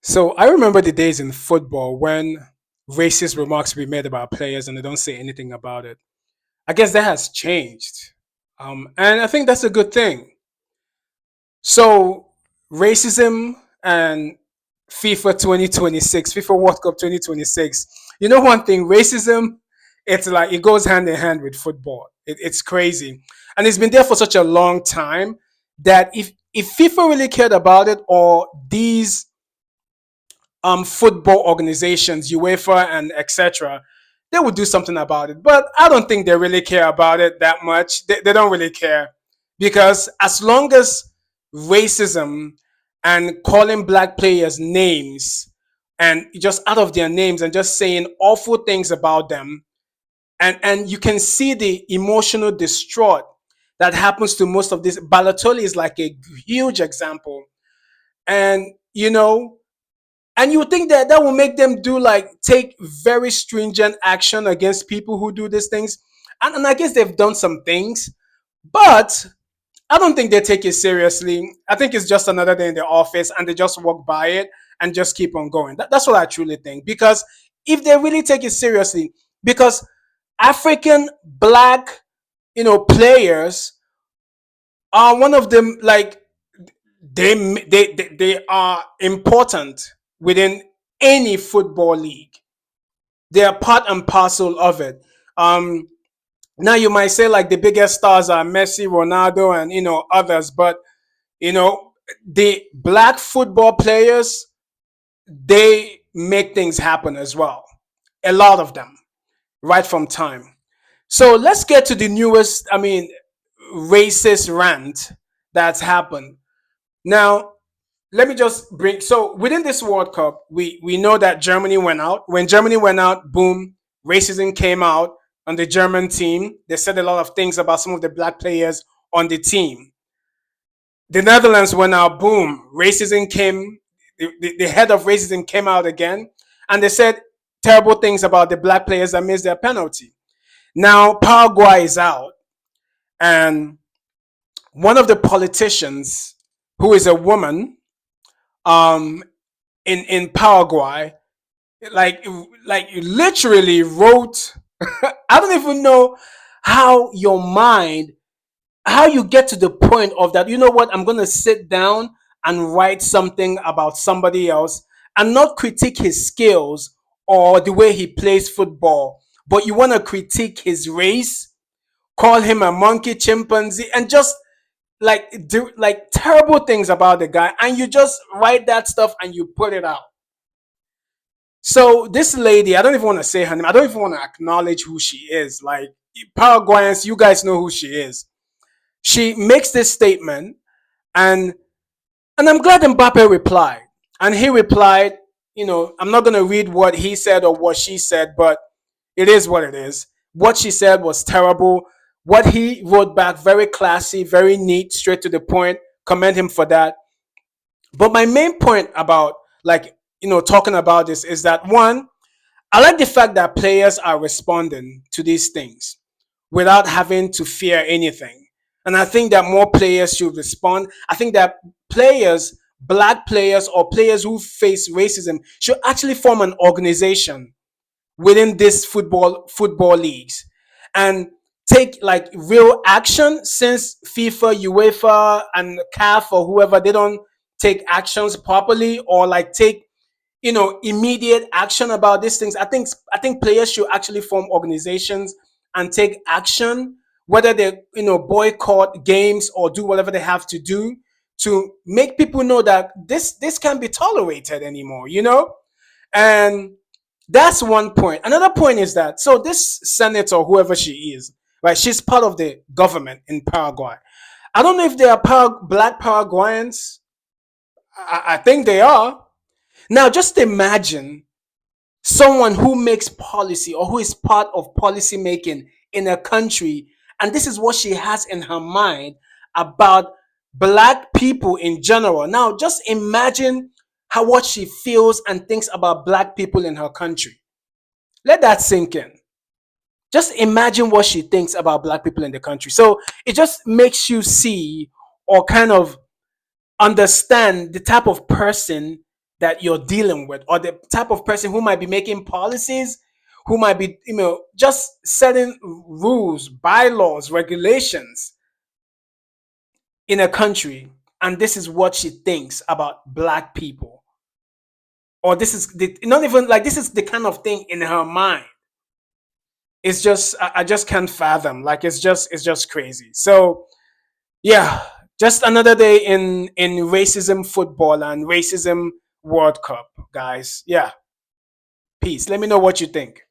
So I remember the days in football when racist remarks were made about players and they don't say anything about it. I guess that has changed. And I think that's a good thing. So racism and FIFA 2026, FIFA World Cup 2026. You know one thing, racism, it's like it goes hand in hand with football. It's crazy. And it's been there for such a long time that if FIFA really cared about it, or these football organizations, UEFA and etc., they would do something about it. But I don't think they really care about it that much. They don't really care because as long as racism and calling black players names and just out of their names and just saying awful things about them, and you can see the emotional distraught that happens to most of this. Balotelli is like a huge example, and and you would think that that will make them do like take very stringent action against people who do these things. And I guess they've done some things, but I don't think they take it seriously. I think it's just another day in the office and they just walk by it and just keep on going. That's what I truly think. Because if they really take it seriously, because African black, players are one of them, like they are important within any football league. They are part and parcel of it. Um, Now you might say like the biggest stars are Messi, Ronaldo, and others, but you know the black football players, they make things happen as well. A lot of them, right from time. So let's get to the newest, racist rant that's happened. Now, let me just bring, so within this World Cup, we know that Germany went out. When Germany went out, boom, racism came out on the German team. They said a lot of things about some of the black players on the team. The Netherlands went out, boom, racism came, the head of racism came out again, and they said terrible things about the black players that missed their penalty. Now Paraguay is out, and one of the politicians, who is a woman, um, in Paraguay, like literally wrote. I don't even know how your mind, how you get to the point of that. You know what? I'm gonna sit down and write something about somebody else and not critique his skills or the way he plays football, but you want to critique his race, call him a monkey, chimpanzee, and just like do like terrible things about the guy, and you just write that stuff and you put it out. So this lady, I don't even want to say her name. I don't even want to acknowledge who she is. Like Paraguayans, you guys know who she is. She makes this statement, and I'm glad Mbappe replied. And he replied, I'm not gonna read what he said or what she said, but it is what it is. What she said was terrible. What he wrote back, very classy, very neat, straight to the point. Commend him for that. But my main point about like talking about this is that one, I like the fact that players are responding to these things without having to fear anything. And I think that more players should respond. I think that players, black players or players who face racism, should actually form an organization within this football leagues and take like real action, since FIFA, UEFA, and CAF or whoever, they don't take actions properly or like take immediate action about these things. I think players should actually form organizations and take action, whether they boycott games or do whatever they have to do to make people know that this can't be tolerated anymore. And that's one point. Another point is that, so this senator, whoever she is, right, she's part of the government in Paraguay. I don't know if they are black Paraguayans. I think they are. Now, just imagine someone who makes policy or who is part of policy making in a country, and this is what she has in her mind about black people in general. Now, just imagine how what she feels and thinks about black people in her country. Let that sink in. Just imagine what she thinks about black people in the country. So it just makes you see or kind of understand the type of person that you're dealing with, or the type of person who might be making policies, who might be, just setting rules, bylaws, regulations in a country, and this is what she thinks about black people, or this is not even like this is the kind of thing in her mind. It's just I just can't fathom. Like it's just crazy. So yeah, just another day in racism football and racism World Cup, guys. Yeah, peace. Let me know what you think.